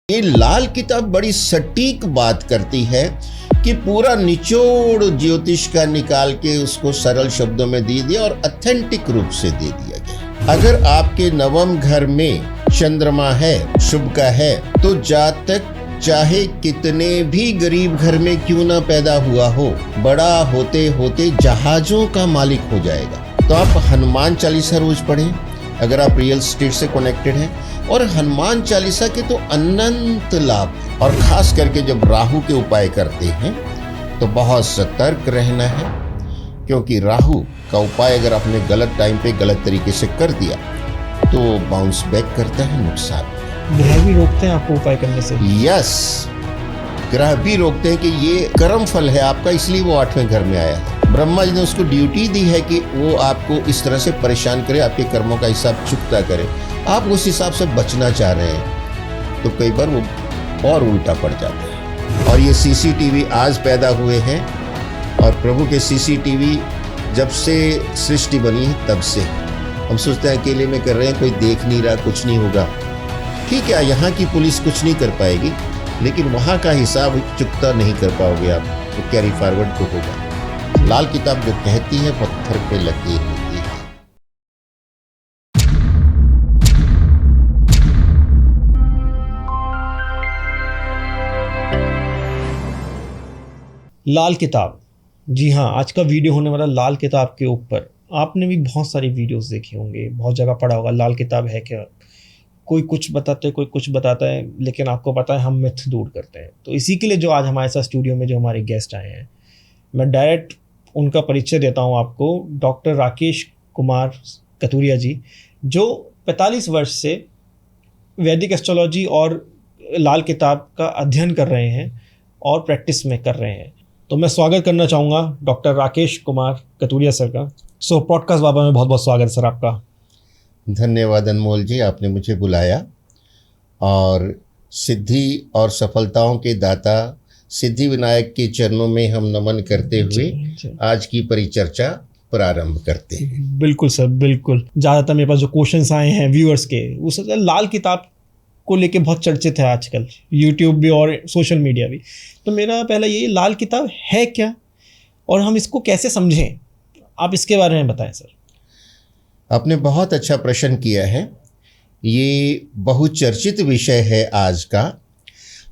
ये लाल किताब बड़ी सटीक बात करती है कि पूरा निचोड़ ज्योतिष का निकाल के उसको सरल शब्दों में दे दिया और ऑथेंटिक रूप से दे दिया गया। अगर आपके नवम घर में चंद्रमा है, शुभ का है, तो जातक चाहे कितने भी गरीब घर में क्यों ना पैदा हुआ हो, बड़ा होते होते जहाजों का मालिक हो जाएगा। तो आप हनुमान चालीसा रोज पढ़ें अगर आप रियल स्टेट से कनेक्टेड हैं, और हनुमान चालीसा के तो अनंत लाभ हैं। और खास करके जब राहु के उपाय करते हैं तो बहुत सतर्क रहना है, क्योंकि राहु का उपाय अगर आपने गलत टाइम पे गलत तरीके से कर दिया तो बाउंस बैक करता है, नुकसान। ग्रह भी रोकते हैं आपको उपाय करने से? यस, ग्रह भी रोकते हैं कि ये कर्म फल है आपका, इसलिए वो 8वें घर में आया है। ब्रह्मा जी ने उसको ड्यूटी दी है कि वो आपको इस तरह से परेशान करे, आपके कर्मों का हिसाब चुकता करे। आप उस हिसाब से बचना चाह रहे हैं तो कई बार वो और उल्टा पड़ जाता है। और ये सीसीटीवी आज पैदा हुए हैं, और प्रभु के सीसीटीवी जब से सृष्टि बनी है तब से हम सोचते हैं अकेले में कर रहे हैं, कोई देख नहीं रहा, कुछ नहीं होगा। ठीक है, यहाँ की पुलिस कुछ नहीं कर पाएगी, लेकिन वहाँ का हिसाब चुकता नहीं कर पाओगे आप, तो कैरी फॉरवर्ड तो होगा। लाल किताब जो कहती है पत्थर पे लकीर होती है। लाल किताब, जी हाँ, आज का वीडियो होने वाला लाल किताब के ऊपर। आपने भी बहुत सारी वीडियोस देखे होंगे, बहुत जगह पढ़ा होगा लाल किताब है क्या। कोई कुछ बताते, कोई कुछ बताता है, लेकिन आपको पता है हम मिथ दूर करते हैं। तो इसी के लिए जो आज हमारे साथ स्टूडियो में जो हमारे गेस्ट आए हैं, मैं डायरेक्ट उनका परिचय देता हूं आपको। डॉक्टर राकेश कुमार कतूरिया जी, जो 45 वर्ष से वैदिक एस्ट्रोलॉजी और लाल किताब का अध्ययन कर रहे हैं और प्रैक्टिस में कर रहे हैं। तो मैं स्वागत करना चाहूँगा डॉक्टर राकेश कुमार कतूरिया सर का। सो पॉडकास्ट बाबा में बहुत बहुत स्वागत सर आपका। धन्यवाद अनमोल जी, आपने मुझे बुलाया। और सिद्धि और सफलताओं के दाता सिद्धि विनायक के चरणों में हम नमन करते हुए आज की परिचर्चा प्रारंभ करते हैं। बिल्कुल सर, बिल्कुल। ज़्यादातर मेरे पास जो क्वेश्चंस आए हैं व्यूअर्स के, वो सब लाल किताब को लेके बहुत चर्चित है आजकल, यूट्यूब भी और सोशल मीडिया भी। तो मेरा पहला यही, लाल किताब है क्या और हम इसको कैसे समझें, आप इसके बारे में बताएं सर। आपने बहुत अच्छा प्रश्न किया है। ये बहुचर्चित विषय है आज का,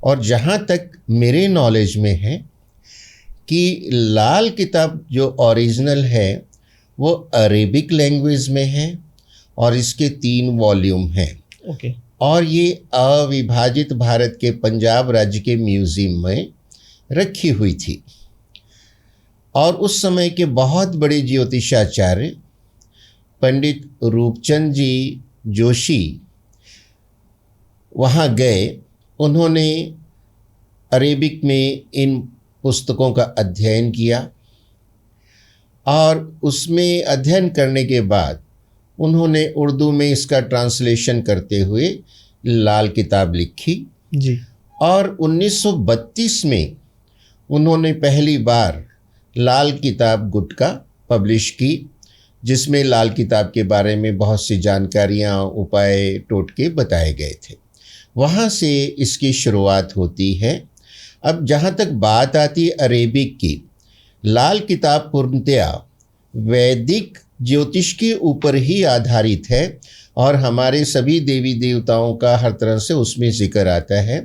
और जहाँ तक मेरे नॉलेज में है कि लाल किताब जो ओरिजिनल है वो अरेबिक लैंग्वेज में है, और इसके 3 वॉल्यूम हैं। ओके। और ये अविभाजित भारत के पंजाब राज्य के म्यूज़ियम में रखी हुई थी। और उस समय के बहुत बड़े ज्योतिषाचार्य पंडित रूपचंद जी जोशी वहाँ गए। उन्होंने अरेबिक में इन पुस्तकों का अध्ययन किया, और उसमें अध्ययन करने के बाद उन्होंने उर्दू में इसका ट्रांसलेशन करते हुए लाल किताब लिखी जी। और 1932 में उन्होंने पहली बार लाल किताब गुटका पब्लिश की, जिसमें लाल किताब के बारे में बहुत सी जानकारियाँ, उपाय, टोटके बताए गए थे। वहाँ से इसकी शुरुआत होती है। अब जहाँ तक बात आती है अरेबिक की, लाल किताब पूर्णतया वैदिक ज्योतिष के ऊपर ही आधारित है, और हमारे सभी देवी देवताओं का हर तरह से उसमें जिक्र आता है।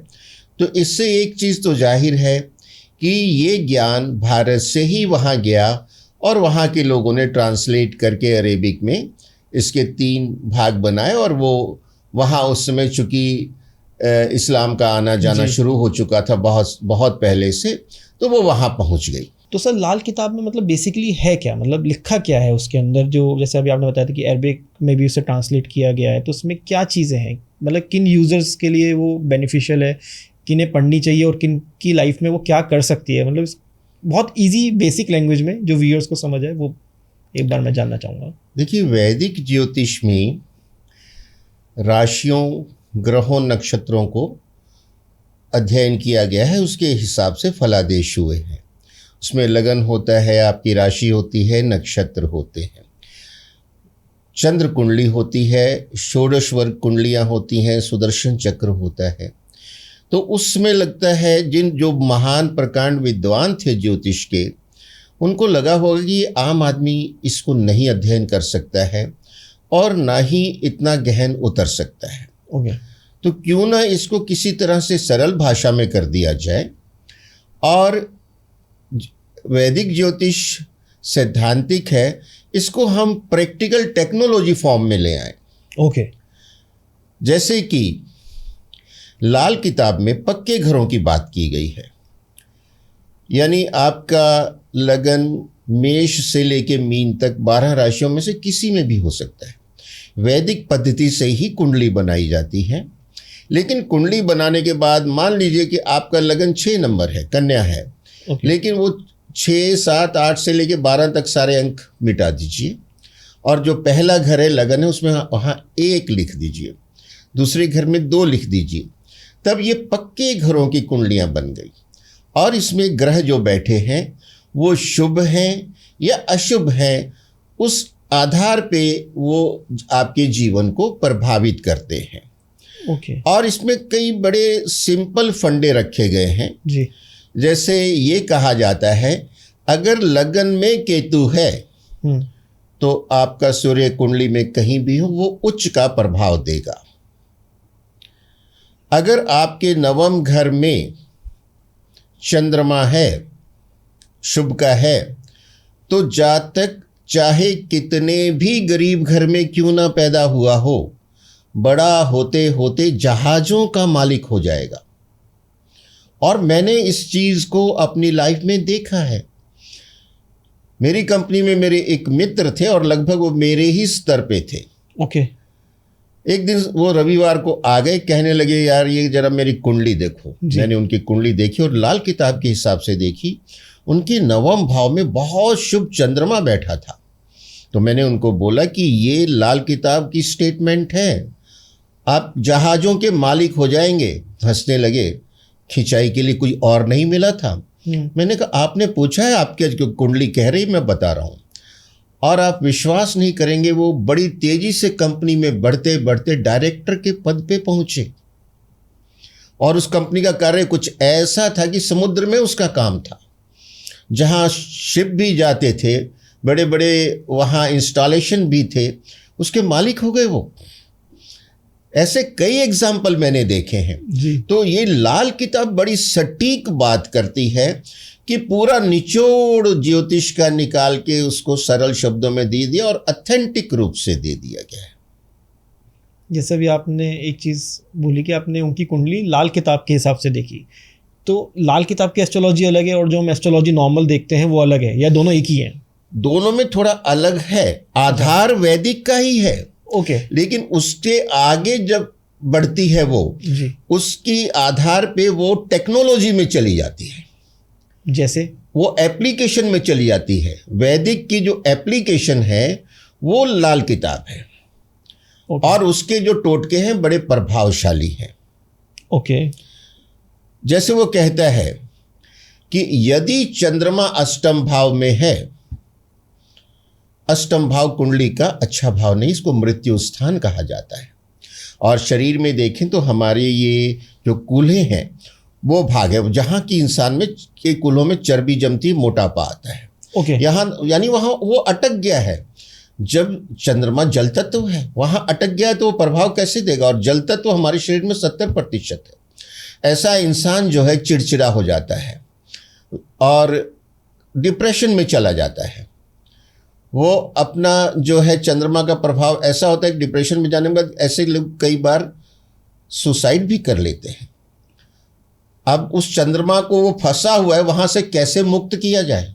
तो इससे एक चीज़ तो जाहिर है कि ये ज्ञान भारत से ही वहाँ गया, और वहाँ के लोगों ने ट्रांसलेट करके अरेबिक में इसके 3 भाग बनाए, और वो वहाँ उस समय चूँकि इस्लाम का आना जाना शुरू हो चुका था बहुत बहुत पहले से, तो वो वहाँ पहुँच गई। तो सर लाल किताब में मतलब बेसिकली है क्या, मतलब लिखा क्या है उसके अंदर, जो जैसे अभी आपने बताया था कि अरबिक में भी उसे ट्रांसलेट किया गया है, तो उसमें क्या चीज़ें हैं, मतलब किन यूज़र्स के लिए वो बेनिफिशियल है, किन्हें पढ़नी चाहिए और किन की लाइफ में वो क्या कर सकती है, मतलब बहुत इजी बेसिक लैंग्वेज में जो व्यूअर्स को समझ आए, वो एक बार मैं जानना चाहूँगा। देखिए, वैदिक ज्योतिष में राशियों, ग्रहों, नक्षत्रों को अध्ययन किया गया है, उसके हिसाब से फलादेश हुए हैं। उसमें लगन होता है, आपकी राशि होती है, नक्षत्र होते हैं। चंद्र कुंडली होती है, षोडश वर्ग कुंडलियाँ होती हैं, सुदर्शन चक्र होता है। तो उसमें लगता है जिन जो महान प्रकांड विद्वान थे ज्योतिष के, उनको लगा होगा कि ये आम आदमी इसको नहीं अध्ययन कर सकता है और ना ही इतना गहन उतर सकता है। ओके। तो क्यों ना इसको किसी तरह से सरल भाषा में कर दिया जाए और वैदिक ज्योतिष सैद्धांतिक है, इसको हम प्रैक्टिकल टेक्नोलॉजी फॉर्म में ले आए। ओके। जैसे कि लाल किताब में पक्के घरों की बात की गई है, यानी आपका लगन मेष से लेके मीन तक 12 राशियों में से किसी में भी हो सकता है। वैदिक पद्धति से ही कुंडली बनाई जाती है, लेकिन कुंडली बनाने के बाद मान लीजिए कि आपका लगन 6 नंबर है, कन्या है, लेकिन वो 6, 7, 8 से लेके 12 तक सारे अंक मिटा दीजिए और जो पहला घर है लगन है उसमें वहाँ 1 लिख दीजिए, दूसरे घर में 2 लिख दीजिए। तब ये पक्के घरों की कुंडलियाँ बन गई और इसमें ग्रह जो बैठे हैं वो शुभ हैं या अशुभ हैं, उस आधार पे वो आपके जीवन को प्रभावित करते हैं। ओके। और इसमें कई बड़े सिंपल फंडे रखे गए हैं जी। जैसे ये कहा जाता है अगर लगन में केतु है तो आपका सूर्य कुंडली में कहीं भी हो वो उच्च का प्रभाव देगा। अगर आपके नवम घर में चंद्रमा है, शुभ का है, तो जातक चाहे कितने भी गरीब घर में क्यों ना पैदा हुआ हो, बड़ा होते होते जहाज़ों का मालिक हो जाएगा। और मैंने इस चीज़ को अपनी लाइफ में देखा है। मेरी कंपनी में मेरे एक मित्र थे और लगभग वो मेरे ही स्तर पे थे। ओके। एक दिन वो रविवार को आ गए, कहने लगे यार ये जरा मेरी कुंडली देखो। मैंने उनकी कुंडली देखी और लाल किताब के हिसाब से देखी, उनके नवम भाव में बहुत शुभ चंद्रमा बैठा था। तो मैंने उनको बोला कि ये लाल किताब की स्टेटमेंट है, आप जहाज़ों के मालिक हो जाएंगे। हंसने लगे, खिंचाई के लिए कोई और नहीं मिला था। मैंने कहा आपने पूछा है, आपके कुंडली कह रही, मैं बता रहा हूँ। और आप विश्वास नहीं करेंगे, वो बड़ी तेजी से कंपनी में बढ़ते बढ़ते डायरेक्टर के पद पे पहुंचे और उस कंपनी का कार्य कुछ ऐसा था कि समुद्र में उसका काम था। जहाँ शिप भी जाते थे, बड़े बड़े वहाँ इंस्टॉलेशन भी थे, उसके मालिक हो गए वो। ऐसे कई एग्जाम्पल मैंने देखे हैं जी। तो ये लाल किताब बड़ी सटीक बात करती है कि पूरा निचोड़ ज्योतिष का निकाल के उसको सरल शब्दों में दे दिया और ऑथेंटिक रूप से दे दिया गया है। जैसे भी आपने एक चीज़ बोली कि आपने उनकी कुंडली लाल किताब के हिसाब से देखी, तो लाल किताब की एस्ट्रोलॉजी अलग है और जो हम एस्ट्रोलॉजी नॉर्मल देखते हैं वो अलग है, या दोनों एक ही है? दोनों में थोड़ा अलग है, आधार वैदिक का ही है। ओके। लेकिन उसके आगे जब बढ़ती है वो जी। उसकी आधार पे वो टेक्नोलॉजी में चली जाती है, जैसे वो एप्लीकेशन में चली जाती है। वैदिक की जो एप्लीकेशन है वो लाल किताब है। ओके। और उसके जो टोटके हैं बड़े प्रभावशाली हैं। ओके। जैसे वो कहता है कि यदि चंद्रमा अष्टम भाव में है, अष्टम भाव कुंडली का अच्छा भाव नहीं, इसको मृत्यु स्थान कहा जाता है। और शरीर में देखें तो हमारे ये जो कूल्हे हैं वो भाग है जहाँ की इंसान में के कूल्हों में चर्बी जमती है, मोटापा आता है। ओके। यहाँ यानी वहाँ वो अटक गया है। जब चंद्रमा जल तत्व है वहाँ अटक गया है तो वो प्रभाव कैसे देगा? और जल तत्व हमारे शरीर में 70% है। ऐसा इंसान जो है चिड़चिड़ा हो जाता है और डिप्रेशन में चला जाता है। वो अपना जो है चंद्रमा का प्रभाव ऐसा होता है कि डिप्रेशन में जाने के बाद ऐसे लोग कई बार सुसाइड भी कर लेते हैं। अब उस चंद्रमा को वो फंसा हुआ है, वहां से कैसे मुक्त किया जाए,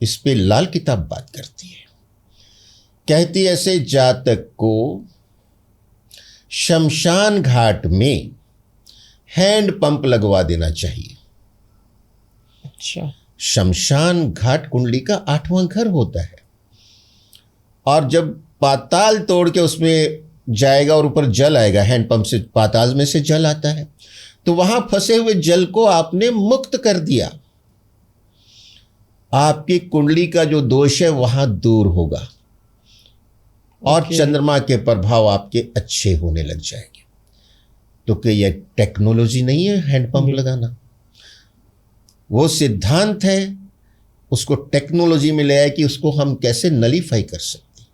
इस पे लाल किताब बात करती है। कहती है ऐसे जातक को शमशान घाट में हैंड पंप लगवा देना चाहिए। अच्छा। शमशान घाट कुंडली का 8वां घर होता है और जब पाताल तोड़ के उसमें जाएगा और ऊपर जल आएगा, हैंड पंप से पाताल में से जल आता है, तो वहां फंसे हुए जल को आपने मुक्त कर दिया। आपकी कुंडली का जो दोष है वहां दूर होगा और चंद्रमा के प्रभाव आपके अच्छे होने लग जाएंगे। तो क्या यह टेक्नोलॉजी नहीं है हैंडपंप लगाना? वो सिद्धांत है, उसको टेक्नोलॉजी में ले आए कि उसको हम कैसे नलीफाई कर सकते हैं।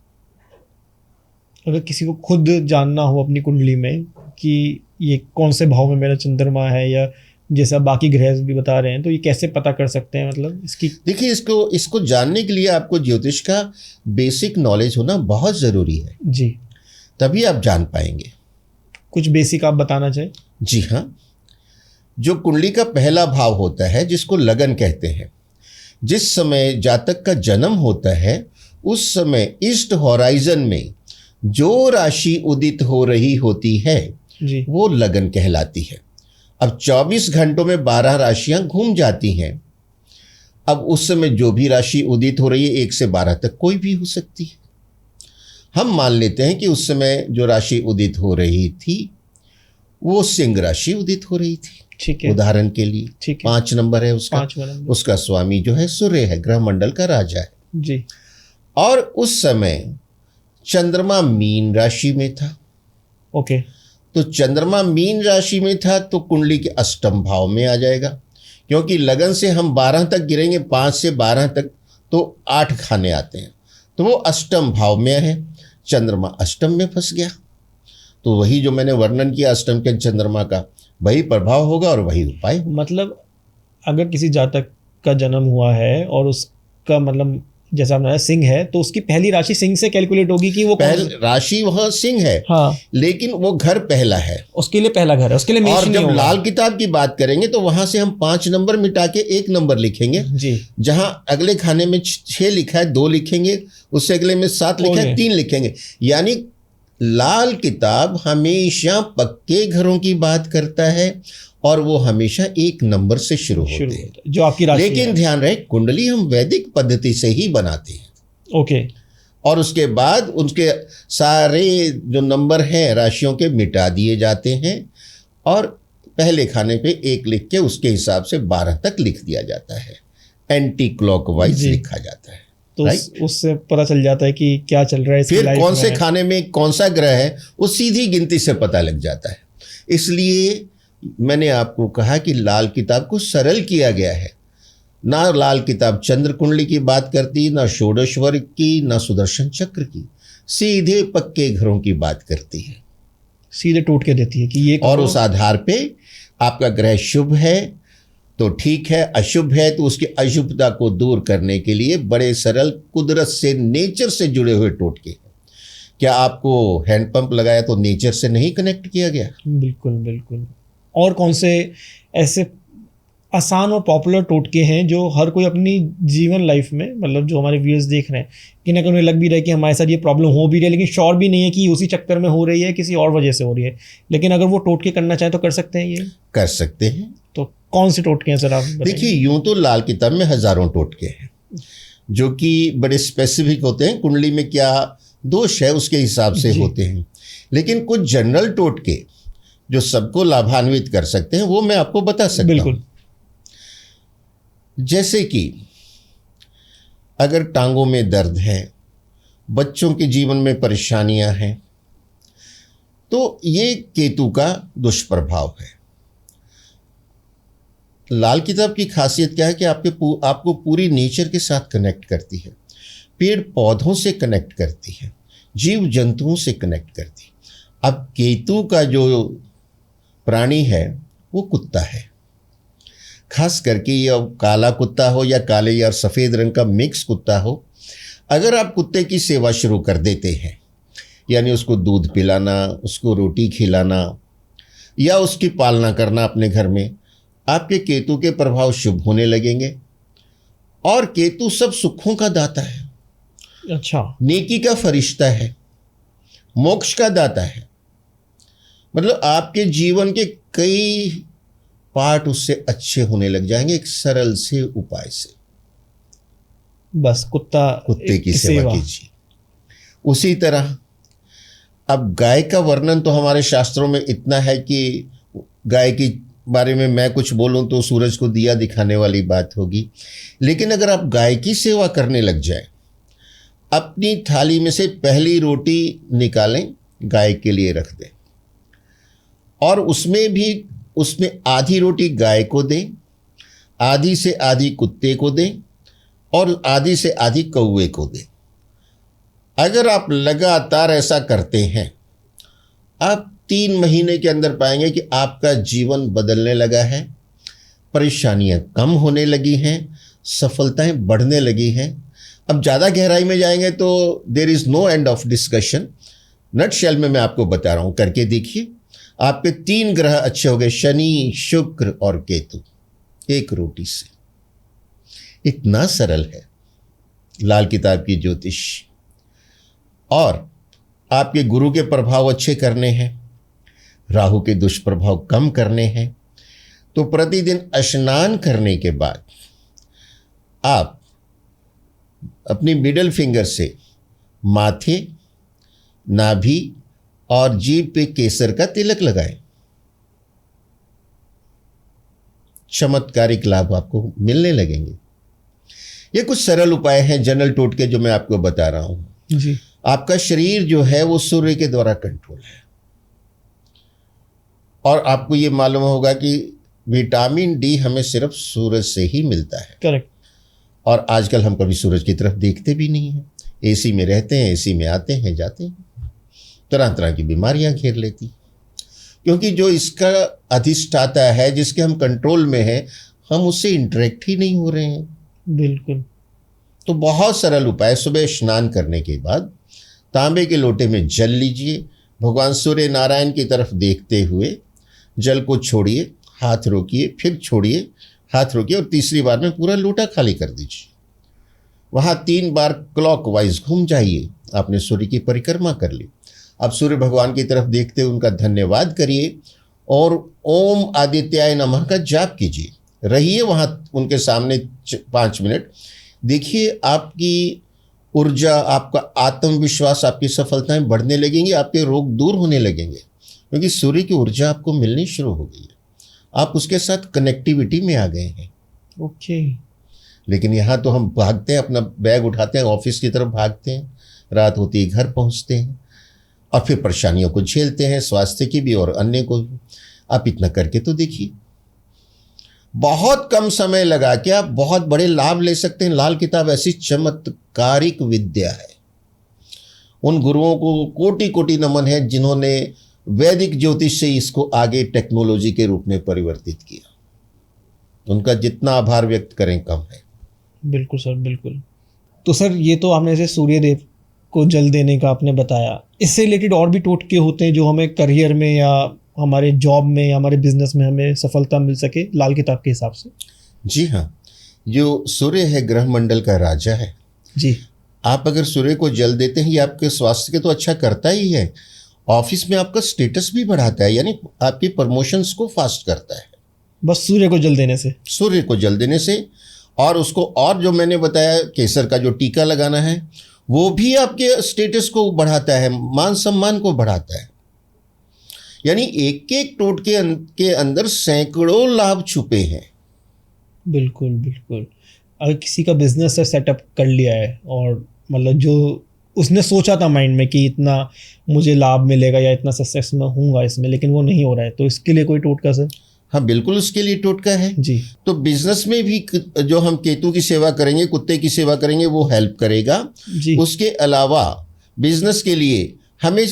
अगर किसी को खुद जानना हो अपनी कुंडली में कि ये कौन से भाव में मेरा चंद्रमा है, या जैसा बाकी ग्रह भी बता रहे हैं, तो ये कैसे पता कर सकते हैं? मतलब इसकी देखिए, इसको जानने के लिए आपको ज्योतिष का बेसिक नॉलेज होना बहुत ज़रूरी है जी। तभी आप जान पाएंगे। कुछ बेसिक आप बताना चाहें? जी हाँ, जो कुंडली का पहला भाव होता है जिसको लगन कहते हैं, जिस समय जातक का जन्म होता है उस समय ईस्ट हॉराइजन में जो राशि उदित हो रही होती है जी। वो लगन कहलाती है। अब 24 घंटों में 12 राशियां घूम जाती हैं। अब उस समय जो भी राशि उदित हो रही है 1 से 12 तक कोई भी हो सकती है। हम मान लेते हैं कि उस समय जो राशि उदित हो रही थी वो सिंह राशि उदित हो रही थी, ठीक है, उदाहरण के लिए। ठीक है। 5 नंबर है उसका। 5 नंबर। उसका स्वामी जो है सूर्य है, ग्रह मंडल का राजा है जी। और उस समय चंद्रमा मीन राशि में था। ओके। तो चंद्रमा मीन राशि में था तो कुंडली के अष्टम भाव में आ जाएगा, क्योंकि लगन से हम 12 तक गिरेंगे, 5 से 12 तक तो 8 खाने आते हैं, तो वो अष्टम भाव में है। चंद्रमा अष्टम में फंस गया तो वही जो मैंने वर्णन किया अष्टम के चंद्रमा का वही प्रभाव होगा और वही उपाय होगा। मतलब अगर किसी जातक का जन्म हुआ है और उसका मतलब जैसा आपने बताया सिंह है, तो उसकी पहली राशि सिंह से कैलकुलेट होगी कि वो पहली राशि वह सिंह है, हाँ, लेकिन वो घर पहला है, उसके लिए पहला घर है, उसके लिए मेष और नहीं जब होगा। लाल किताब की बात करेंगे तो वहां से हम 5 नंबर मिटा के 1 नंबर लिखेंगे। जी। जहां अगले खाने में 6 लिखा है 2 लिखेंगे, उससे अगले में 7 लिखा है 3 लिखेंगे। यानी लाल किताब हमेशा पक्के घरों की बात करता है और वो हमेशा 1 नंबर से शुरू होते हैं, जो आपकी राशि लेकिन है। ध्यान रहे कुंडली हम वैदिक पद्धति से ही बनाते हैं। ओके। और उसके बाद उनके सारे जो नंबर हैं राशियों के मिटा दिए जाते हैं और पहले खाने पे 1 लिख के उसके हिसाब से 12 तक लिख दिया जाता है, एंटी क्लॉकवाइज लिखा जाता है। तो उससे पता चल जाता है कि क्या चल रहा है इसकी फिर लाइफ कौन से में। खाने में कौन सा ग्रह है वो सीधी गिनती से पता लग जाता है। इसलिए मैंने आपको कहा कि लाल किताब को सरल किया गया है। ना लाल किताब चंद्र कुंडली की बात करती, ना षोडश वर्ग की, ना सुदर्शन चक्र की, सीधे पक्के घरों की बात करती है, सीधे टूट के देती है कि ये और उस आधार पे आपका ग्रह शुभ है तो ठीक है, अशुभ है तो उसकी अशुभता को दूर करने के लिए बड़े सरल कुदरत से, नेचर से जुड़े हुए टोटके। क्या आपको हैंडपंप लगाया तो नेचर से नहीं कनेक्ट किया गया? बिल्कुल बिल्कुल। और कौन से ऐसे आसान और पॉपुलर टोटके हैं जो हर कोई अपनी जीवन लाइफ में, मतलब जो हमारे व्यूअर्स देख रहे हैं कि ना उन्हें लग भी रहा है कि हमारे साथ ये प्रॉब्लम हो भी रही है, लेकिन श्योर भी नहीं है कि उसी चक्कर में हो रही है, किसी और वजह से हो रही है, लेकिन अगर वो टोटके करना चाहें तो कर सकते हैं? ये कर सकते हैं। तो कौन से टोटके हैं सर, आप बताइए। देखिए, यूं तो लाल किताब में हजारों टोटके हैं जो कि बड़े स्पेसिफिक होते हैं, कुंडली में क्या दोष है उसके हिसाब से होते हैं, लेकिन कुछ जनरल टोटके जो सबको लाभान्वित कर सकते हैं वो मैं आपको बता सकता हूं। जैसे कि अगर टांगों में दर्द है, बच्चों के जीवन में परेशानियां हैं, तो ये केतु का दुष्प्रभाव है। लाल किताब की खासियत क्या है कि आपको पूरी नेचर के साथ कनेक्ट करती है, पेड़ पौधों से कनेक्ट करती है, जीव जंतुओं से कनेक्ट करती है। अब केतु का जो प्राणी है वो कुत्ता है, खास करके ये काला कुत्ता हो या काले या सफ़ेद रंग का मिक्स कुत्ता हो। अगर आप कुत्ते की सेवा शुरू कर देते हैं, यानी उसको दूध पिलाना, उसको रोटी खिलाना या उसकी पालना करना अपने घर में, आपके केतु के प्रभाव शुभ होने लगेंगे। और केतु सब सुखों का दाता है, अच्छा, नेकी का फरिश्ता है, मोक्ष का दाता है। मतलब आपके जीवन के कई पार्ट उससे अच्छे होने लग जाएंगे एक सरल से उपाय से। बस कुत्ते की सेवा कीजिए। उसी तरह अब गाय का वर्णन तो हमारे शास्त्रों में इतना है कि गाय की बारे में मैं कुछ बोलूं तो सूरज को दिया दिखाने वाली बात होगी, लेकिन अगर आप गाय की सेवा करने लग जाए, अपनी थाली में से पहली रोटी निकालें, गाय के लिए रख दें और उसमें आधी रोटी गाय को दें, आधी से आधी कुत्ते को दें और आधी से आधी कौवे को दें। अगर आप लगातार ऐसा करते हैं, आप 3 महीने के अंदर पाएंगे कि आपका जीवन बदलने लगा है, परेशानियां कम होने लगी हैं, सफलताएं बढ़ने लगी हैं। अब ज़्यादा गहराई में जाएंगे तो there is no end of discussion. Nutshell में मैं आपको बता रहा हूँ, करके देखिए। आपके 3 ग्रह अच्छे हो गए, शनि, शुक्र और केतु, एक रोटी से। इतना सरल है लाल किताब की ज्योतिष। और आपके गुरु के प्रभाव अच्छे करने हैं, राहु के दुष्प्रभाव कम करने हैं, तो प्रतिदिन स्नान करने के बाद आप अपनी मिडल फिंगर से माथे, नाभि और जीभ पे केसर का तिलक लगाएं। चमत्कारिक लाभ आपको मिलने लगेंगे। ये कुछ सरल उपाय हैं, जनरल टोटके जो मैं आपको बता रहा हूं जी। आपका शरीर जो है वो सूर्य के द्वारा कंट्रोल है। और आपको ये मालूम होगा कि विटामिन डी हमें सिर्फ सूरज से ही मिलता है। करेक्ट। और आजकल हम कभी सूरज की तरफ देखते भी नहीं हैं। एसी में रहते हैं, एसी में आते हैं जाते हैं, तरह तरह की बीमारियां घेर लेती, क्योंकि जो इसका अधिष्ठाता है, जिसके हम कंट्रोल में है, हम उससे इंटरेक्ट ही नहीं हो रहे हैं। बिल्कुल। तो बहुत सरल उपाय, सुबह स्नान करने के बाद तांबे के लोटे में जल लीजिए, भगवान सूर्य नारायण की तरफ देखते हुए जल को छोड़िए, हाथ रोकिए, फिर छोड़िए, हाथ रोकिए और तीसरी बार में पूरा लोटा खाली कर दीजिए। वहाँ 3 बार क्लॉकवाइज घूम जाइए। आपने सूर्य की परिक्रमा कर ली। अब सूर्य भगवान की तरफ देखते हुए उनका धन्यवाद करिए और ओम आदित्याय नमः का जाप कीजिए। रहिए वहाँ उनके सामने 5 मिनट। देखिए आपकी ऊर्जा, आपका आत्मविश्वास, आपकी सफलताएं बढ़ने लगेंगी, आपके रोग दूर होने लगेंगे, क्योंकि सूर्य की ऊर्जा आपको मिलनी शुरू हो गई है। आप उसके साथ कनेक्टिविटी में आ गए हैं। ओके। लेकिन यहाँ तो हम भागते हैं, अपना बैग उठाते हैं, ऑफिस की तरफ भागते हैं, रात होती है घर पहुँचते हैं और फिर परेशानियों को झेलते हैं, स्वास्थ्य की भी और अन्य को भी। आप इतना करके तो देखिए, बहुत कम समय लगा के आप बहुत बड़े लाभ ले सकते हैं। लाल किताब ऐसी चमत्कारिक विद्या है। उन गुरुओं को कोटि कोटि नमन है जिन्होंने वैदिक ज्योतिष से इसको आगे टेक्नोलॉजी के रूप में परिवर्तित किया। उनका जितना आभार व्यक्त करें कम है। बिल्कुल सर, बिल्कुल। तो सर ये तो आपने जैसे सूर्य देव को जल देने का आपने बताया, इससे रिलेटेड और भी टोटके होते हैं जो हमें करियर में या हमारे जॉब में या हमारे बिजनेस में हमें सफलता मिल सके लाल किताब के हिसाब से? जी हाँ, जो सूर्य है ग्रह मंडल का राजा है जी। आप अगर सूर्य को जल देते हैं, ये आपके स्वास्थ्य के तो अच्छा करता ही है, ऑफिस में आपका स्टेटस भी बढ़ाता है, यानी आपकी प्रमोशंस को फास्ट करता है बस सूर्य को जल देने से? सूर्य को जल देने से। और उसको, और जो मैंने बताया केसर का जो टीका लगाना है, वो भी आपके स्टेटस को बढ़ाता है, मान सम्मान को बढ़ाता है। यानी एक एक टोटके के अंदर सैकड़ों लाभ छुपे हैं। बिल्कुल बिल्कुल। अगर किसी का बिजनेस सेटअप कर लिया है और मतलब जो उसने सोचा था माइंड में कि इतना मुझे लाभ मिलेगा या इतना सक्सेस में हूँगा इसमें, लेकिन वो नहीं हो रहा है, तो इसके लिए कोई टोटका सर? हाँ बिल्कुल, उसके लिए टोटका है जी। तो बिजनेस में भी जो हम केतु की सेवा करेंगे, कुत्ते की सेवा करेंगे, वो हेल्प करेगा जी। उसके अलावा बिजनेस के लिए हमें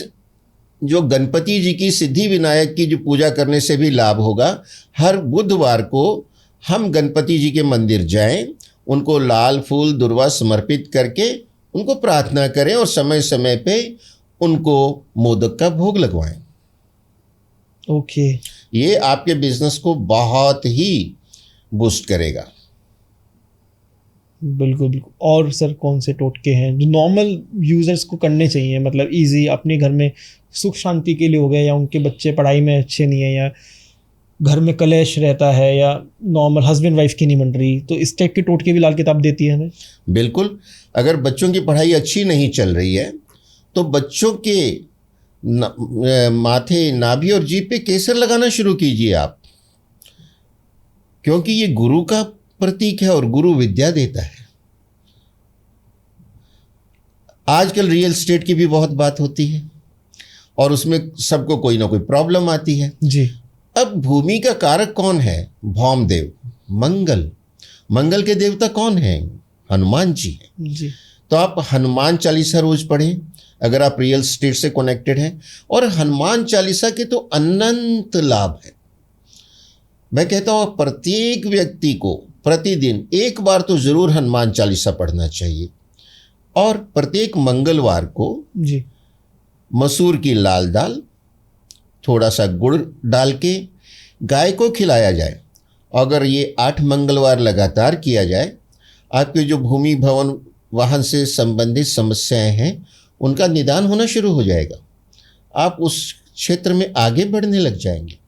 जो गणपति जी की, सिद्धि विनायक की जो पूजा करने से भी लाभ होगा। हर बुधवार को हम गणपति जी के मंदिर जाएं, उनको लाल फूल दुर्वा समर्पित करके उनको प्रार्थना करें और समय समय पे उनको मोदक का भोग लगवाएं। ओके। ये आपके बिजनेस को बहुत ही बूस्ट करेगा। बिल्कुल बिल्कुल। और सर कौन से टोटके हैं जो नॉर्मल यूजर्स को करने चाहिए, मतलब इजी, अपने घर में सुख शांति के लिए हो गया, या उनके बच्चे पढ़ाई में अच्छे नहीं है, या घर में कलेश रहता है, या नॉर्मल हस्बैंड वाइफ की नहीं बन रही, तो इस टाइप के टोटके भी लाल किताब देती है हमें? बिल्कुल। अगर बच्चों की पढ़ाई अच्छी नहीं चल रही है तो बच्चों के माथे, नाभि और जीभ पे केसर लगाना शुरू कीजिए आप, क्योंकि ये गुरु का प्रतीक है और गुरु विद्या देता है। आजकल रियल एस्टेट की भी बहुत बात होती है और उसमें सबको कोई ना कोई प्रॉब्लम आती है। जी। अब भूमि का कारक कौन है? भौमदेव, मंगल। मंगल के देवता कौन है? हनुमान जी हैं। जी। तो आप हनुमान चालीसा रोज पढ़ें अगर आप रियल स्टेट से कनेक्टेड हैं, और हनुमान चालीसा के तो अनंत लाभ हैं। मैं कहता हूँ प्रत्येक व्यक्ति को प्रतिदिन एक बार तो जरूर हनुमान चालीसा पढ़ना चाहिए, और प्रत्येक मंगलवार को जी। मसूर की लाल दाल, थोड़ा सा गुड़ डाल के गाय को खिलाया जाए। अगर ये 8 मंगलवार लगातार किया जाए, आपके जो भूमि भवन वाहन से संबंधित समस्याएं हैं उनका निदान होना शुरू हो जाएगा। आप उस क्षेत्र में आगे बढ़ने लग जाएंगे।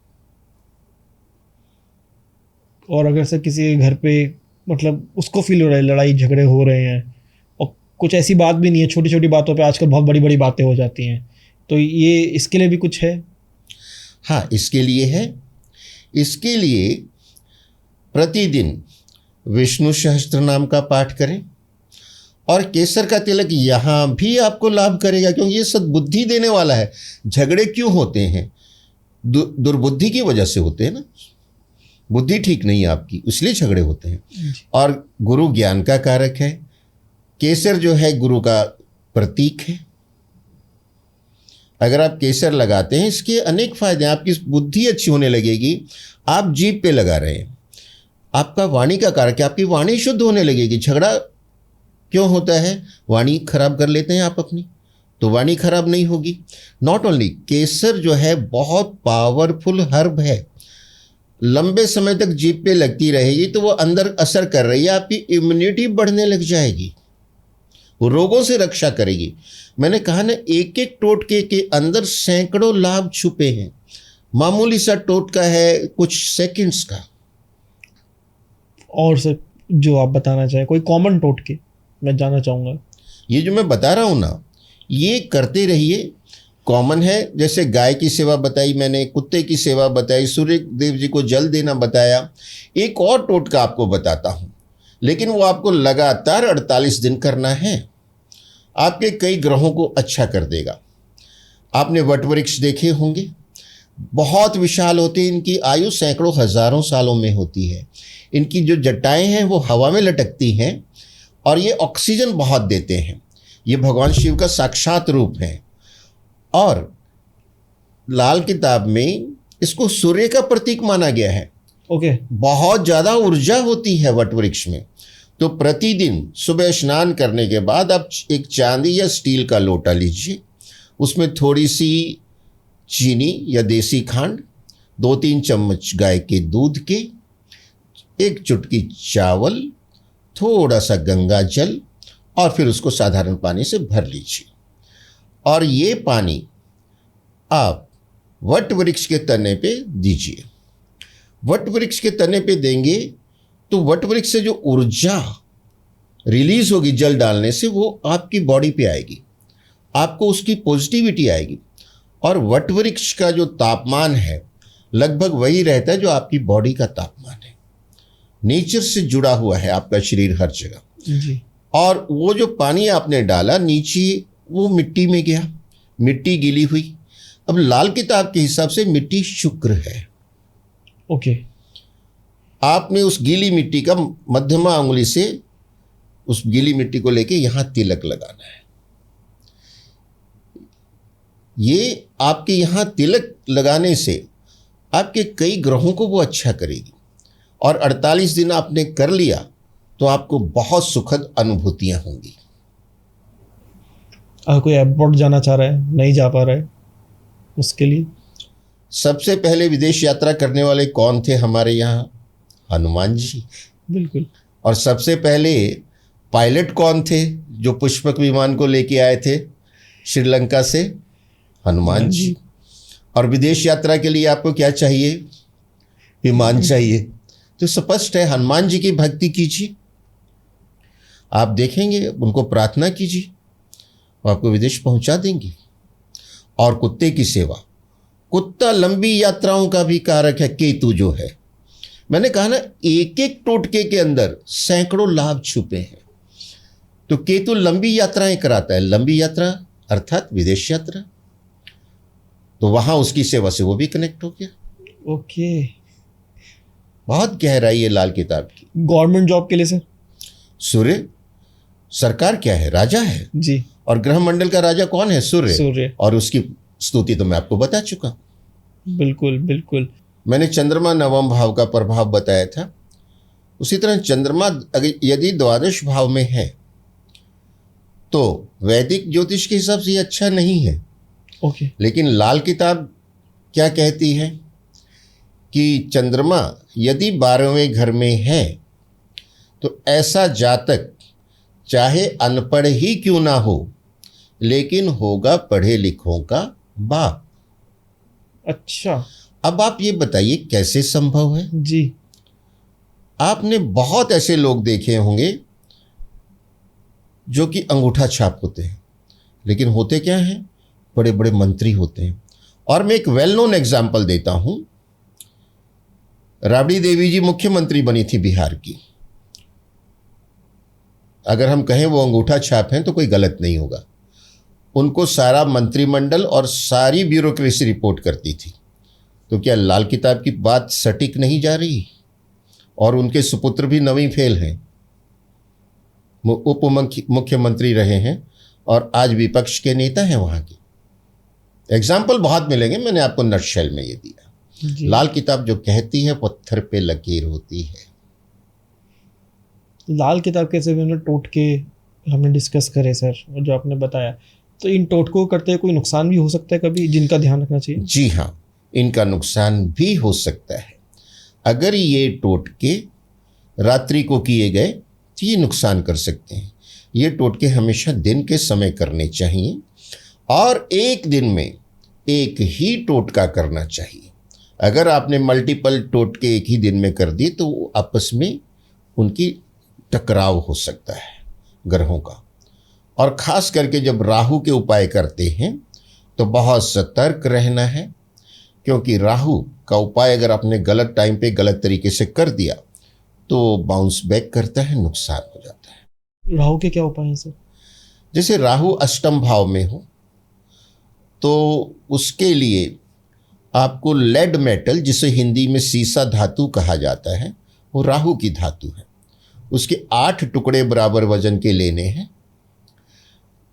और अगर से किसी के घर पे मतलब उसको फील हो रहा है लड़ाई झगड़े हो रहे हैं, और कुछ ऐसी बात भी नहीं है, छोटी छोटी बातों पे आजकल बहुत बड़ी बड़ी बातें हो जाती हैं, तो ये इसके लिए भी कुछ है? हाँ, इसके लिए है। इसके लिए प्रतिदिन विष्णु सहस्त्र नाम का पाठ करें, और केसर का तिलक यहाँ भी आपको लाभ करेगा, क्योंकि ये सद्बुद्धि देने वाला है। झगड़े क्यों होते हैं? दुर्बुद्धि की वजह से होते हैं ना, बुद्धि ठीक नहीं है आपकी, इसलिए झगड़े होते हैं। और गुरु ज्ञान का कारक है। केसर जो है गुरु का प्रतीक है। अगर आप केसर लगाते हैं, इसके अनेक फायदे हैं। आपकी बुद्धि अच्छी होने लगेगी। आप जीभ पे लगा रहे हैं, आपका वाणी का कारक है, आपकी वाणी शुद्ध होने लगेगी। झगड़ा क्यों होता है? वाणी खराब कर लेते हैं आप अपनी, तो वाणी खराब नहीं होगी। नॉट ओनली, केसर जो है बहुत पावरफुल हर्ब है। लंबे समय तक जीभ पे लगती रहेगी तो वो अंदर असर कर रही है, आपकी इम्यूनिटी बढ़ने लग जाएगी, वो रोगों से रक्षा करेगी। मैंने कहा ना, एक एक टोटके के अंदर सैकड़ों लाभ छुपे हैं। मामूली सा टोटका है कुछ सेकंड्स का। और सर जो आप बताना चाहें कोई कॉमन टोटके मैं जानना चाहूँगा। ये जो मैं बता रहा हूँ ना, ये करते रहिए। कॉमन है, जैसे गाय की सेवा बताई मैंने, कुत्ते की सेवा बताई, सूर्य देव जी को जल देना बताया। एक और टोटका आपको बताता हूँ, लेकिन वो आपको लगातार 48 दिन करना है। आपके कई ग्रहों को अच्छा कर देगा। आपने वटवृक्ष देखे होंगे, बहुत विशाल होते हैं, इनकी आयु सैकड़ों हजारों सालों में होती है। इनकी जो जटाएं हैं वो हवा में लटकती हैं, और ये ऑक्सीजन बहुत देते हैं। ये भगवान शिव का साक्षात रूप है। और लाल किताब में इसको सूर्य का प्रतीक माना गया है। ओके। बहुत ज़्यादा ऊर्जा होती है वटवृक्ष में। तो प्रतिदिन सुबह स्नान करने के बाद आप एक चांदी या स्टील का लोटा लीजिए, उसमें थोड़ी सी चीनी या देसी खांड, 2-3 चम्मच गाय के दूध के, 1 चुटकी चावल, थोड़ा सा गंगा जल, और फिर उसको साधारण पानी से भर लीजिए। और ये पानी आप वट वृक्ष के तने पे दीजिए। वट वृक्ष के तने पे देंगे तो वट वृक्ष से जो ऊर्जा रिलीज होगी जल डालने से, वो आपकी बॉडी पे आएगी, आपको उसकी पॉजिटिविटी आएगी। और वट वृक्ष का जो तापमान है लगभग वही रहता है जो आपकी बॉडी का तापमान है। नेचर से जुड़ा हुआ है आपका शरीर हर जगह जी। और वो जो पानी आपने डाला नीचे, वो मिट्टी में गया, मिट्टी गीली हुई। अब लाल किताब के हिसाब से मिट्टी शुक्र है। ओके। आपने उस गीली मिट्टी का मध्यमा अंगुली से उस गीली मिट्टी को लेके यहाँ तिलक लगाना है। ये आपके यहाँ तिलक लगाने से आपके कई ग्रहों को वो अच्छा करेगी। और 48 दिन आपने कर लिया तो आपको बहुत सुखद अनुभूतियां होंगी। अगर कोई अब्रॉड जाना चाह रहा है, नहीं जा पा रहा है, उसके लिए सबसे पहले विदेश यात्रा करने वाले कौन थे हमारे यहाँ? हनुमान जी। बिल्कुल। और सबसे पहले पायलट कौन थे जो पुष्पक विमान को लेके आए थे श्रीलंका से? हनुमान जी। और विदेश यात्रा के लिए आपको क्या चाहिए? विमान चाहिए। तो स्पष्ट है, हनुमान जी की भक्ति कीजिए, आप देखेंगे, उनको प्रार्थना कीजिए, वो आपको विदेश पहुंचा देंगे। और कुत्ते की सेवा, कुत्ता लंबी यात्राओं का भी कारक है। केतु जो है, मैंने कहा ना, एक एक टोटके के अंदर सैकड़ों लाभ छुपे हैं। तो केतु लंबी यात्राएं कराता है। लंबी यात्रा अर्थात विदेश यात्रा। तो वहाँ उसकी सेवा से वो भी कनेक्ट हो गया। ओके। बहुत गहराई है लाल किताब की। गवर्नमेंट जॉब के लिए सर? सूर्य सरकार क्या है? राजा है। जी। और ग्रह मंडल का राजा कौन है? सूर्य। सूर्य। और उसकी स्तुति तो मैं आपको बता चुका। बिल्कुल बिल्कुल। मैंने चंद्रमा नवम भाव का प्रभाव बताया था। उसी तरह चंद्रमा अगर यदि द्वादश भाव में है तो वैदिक ज्योतिष के हिसाब से ये अच्छा नहीं है। ओके। लेकिन लाल किताब क्या कहती है कि चंद्रमा यदि 12वें घर में है तो ऐसा जातक चाहे अनपढ़ ही क्यों ना हो लेकिन होगा पढ़े लिखों का बाप। अच्छा। अब आप ये बताइए कैसे संभव है? जी। आपने बहुत ऐसे लोग देखे होंगे जो कि अंगूठा छाप होते हैं, लेकिन होते क्या हैं? बड़े बड़े मंत्री होते हैं। और मैं एक वेल नोन एग्जाम्पल देता हूं। राबड़ी देवी जी मुख्यमंत्री बनी थी बिहार की। अगर हम कहें वो अंगूठा छाप हैं तो कोई गलत नहीं होगा। उनको सारा मंत्रिमंडल और सारी ब्यूरोक्रेसी रिपोर्ट करती थी। तो क्या लाल किताब की बात सटीक नहीं जा रही? और उनके सुपुत्र भी 9वीं फेल हैं, उप मुख्यमंत्री रहे हैं और आज विपक्ष के नेता हैं वहाँ के। एग्जाम्पल बहुत मिलेंगे, मैंने आपको नटशेल में ये दिया। जी। लाल किताब जो कहती है पत्थर पे लकीर होती है। लाल किताब कैसे भी टोटके हमने डिस्कस करे सर, और जो आपने बताया, तो इन टोटकों करते कोई नुकसान भी हो सकता है कभी, जिनका ध्यान रखना चाहिए? जी हाँ, इनका नुकसान भी हो सकता है। अगर ये टोटके रात्रि को किए गए तो ये नुकसान कर सकते हैं। ये टोटके हमेशा दिन के समय करने चाहिए और एक दिन में एक ही टोटका करना चाहिए। अगर आपने मल्टीपल टोटके एक ही दिन में कर दिए तो आपस में उनकी टकराव हो सकता है ग्रहों का। और ख़ास करके जब राहु के उपाय करते हैं तो बहुत सतर्क रहना है, क्योंकि राहु का उपाय अगर आपने गलत टाइम पे गलत तरीके से कर दिया तो बाउंस बैक करता है, नुकसान हो जाता है। राहु के क्या उपाय हैं सर? जैसे राहु अष्टम भाव में हो तो उसके लिए आपको लेड मेटल, जिसे हिंदी में सीसा धातु कहा जाता है, वो राहु की धातु है। उसके 8 टुकड़े बराबर वजन के लेने हैं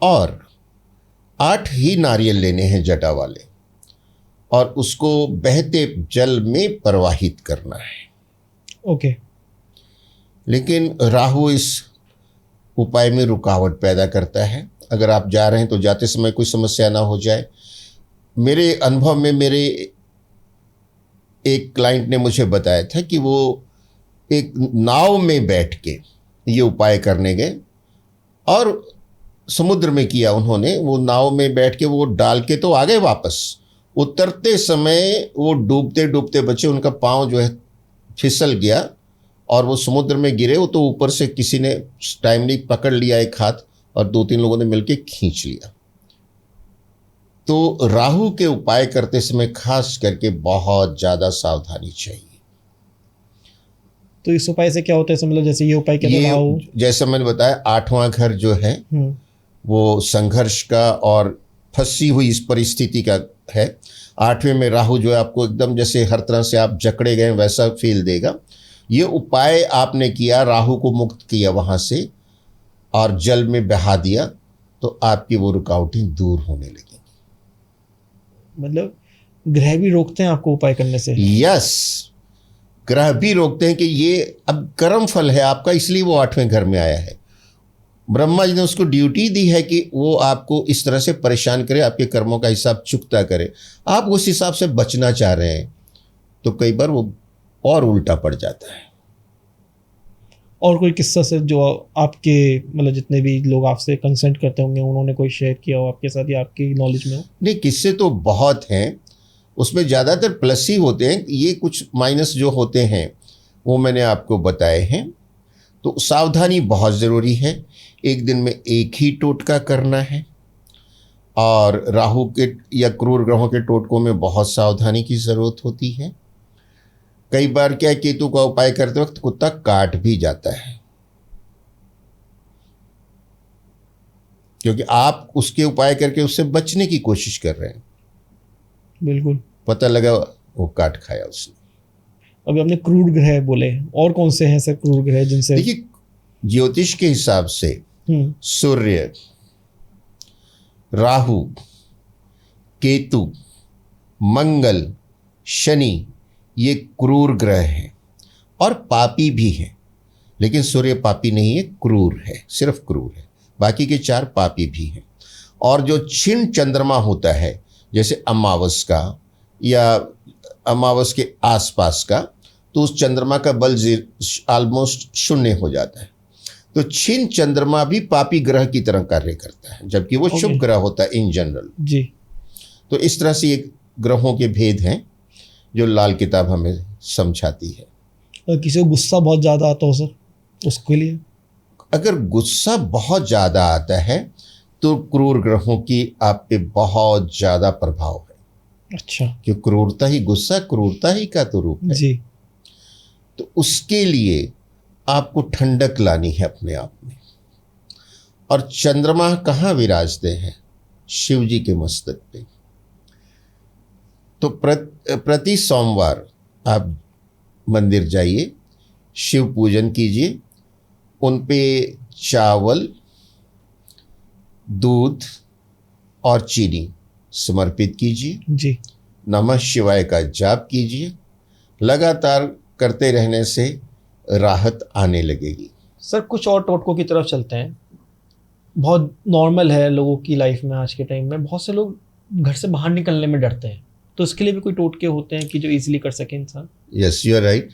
और 8 ही नारियल लेने हैं जटा वाले, और उसको बहते जल में प्रवाहित करना है। ओके। लेकिन राहु इस उपाय में रुकावट पैदा करता है। अगर आप जा रहे हैं तो जाते समय कोई समस्या ना हो जाए। मेरे अनुभव में मेरे एक क्लाइंट ने मुझे बताया था कि वो एक नाव में बैठ के ये उपाय करने गए और समुद्र में किया उन्होंने। वो नाव में बैठ के वो डाल के तो आ गए वापस, उतरते समय वो डूबते डूबते बचे, उनका पाँव जो है फिसल गया और वो समुद्र में गिरे। वो तो ऊपर से किसी ने टाइमली पकड़ लिया एक हाथ और 2-3 लोगों ने मिलके खींच लिया। तो राहु के उपाय करते समय खास करके बहुत ज़्यादा सावधानी चाहिए। तो इस उपाय से क्या होता है? मतलब जैसे ये उपाय क्या राहु, जैसा मैंने बताया, 8वां घर जो है वो संघर्ष का और फंसी हुई इस परिस्थिति का है। 8वें में राहु जो है आपको एकदम जैसे हर तरह से आप जकड़े गए वैसा फील देगा। ये उपाय आपने किया, राहु को मुक्त किया वहाँ से और जल में बहा दिया, तो आपकी वो रुकावटें दूर होने लगेंगी। मतलब ग्रह भी रोकते हैं आपको उपाय करने से? यस, ग्रह भी रोकते हैं कि ये अब कर्म फल है आपका, इसलिए वो 8वें घर में आया है। ब्रह्मा जी ने उसको ड्यूटी दी है कि वो आपको इस तरह से परेशान करे, आपके कर्मों का हिसाब चुकता करे। आप उस हिसाब से बचना चाह रहे हैं तो कई बार वो और उल्टा पड़ जाता है। और कोई किस्सा से जो आपके मतलब जितने भी लोग आपसे कंसल्ट करते होंगे उन्होंने कोई शेयर किया हो आपके साथ या आपकी नॉलेज में हो? नहीं, किस्से तो बहुत हैं, उसमें ज़्यादातर प्लस ही होते हैं। ये कुछ माइनस जो होते हैं वो मैंने आपको बताए हैं। तो सावधानी बहुत ज़रूरी है। एक दिन में एक ही टोटका करना है और राहु के या क्रूर ग्रहों के टोटकों में बहुत सावधानी की ज़रूरत होती है। कई बार क्या, केतु का उपाय करते वक्त कुत्ता काट भी जाता है, क्योंकि आप उसके उपाय करके उससे बचने की कोशिश कर रहे हैं। बिल्कुल। पता लगा वो काट खाया उसने। अभी आपने क्रूर ग्रह बोले, और कौन से हैं सर क्रूर ग्रह जिनसे? देखिए, ज्योतिष के हिसाब से सूर्य, राहु, केतु, मंगल, शनि, ये क्रूर ग्रह हैं और पापी भी हैं। लेकिन सूर्य पापी नहीं है, क्रूर है, सिर्फ क्रूर है। बाकी के 4 पापी भी हैं। और जो छिन्न चंद्रमा होता है, जैसे अमावस का या अमावस के आसपास का, तो उस चंद्रमा का बल ऑलमोस्ट शून्य हो जाता है। तो छिन्न चंद्रमा भी पापी ग्रह की तरह कार्य करता है, जबकि वो शुभ ग्रह होता है इन जनरल जी। तो इस तरह से ये ग्रहों के भेद हैं जो लाल किताब हमें समझाती है। अगर किसी को गुस्सा बहुत ज़्यादा आता हो सर, उसके लिए? अगर गुस्सा बहुत ज़्यादा आता है तो क्रूर ग्रहों की आप पे बहुत ज़्यादा प्रभाव है। अच्छा। कि क्रूरता ही, गुस्सा क्रूरता ही का तो रूप है जी। तो उसके लिए आपको ठंडक लानी है अपने आप में। और चंद्रमा कहाँ विराजते हैं? शिव जी के मस्तक पे। तो प्रति सोमवार आप मंदिर जाइए, शिव पूजन कीजिए, उन पे चावल, दूध और चीनी समर्पित कीजिए। जी। नमः शिवाय का जाप कीजिए। लगातार करते रहने से राहत आने लगेगी। सर कुछ और टोटकों की तरफ चलते हैं। बहुत नॉर्मल है लोगों की लाइफ में आज के टाइम में, बहुत से लोग घर से बाहर निकलने में डरते हैं, तो इसके लिए भी कोई टोटके होते हैं कि जो इजीली कर सके इंसान? Yes, you are right.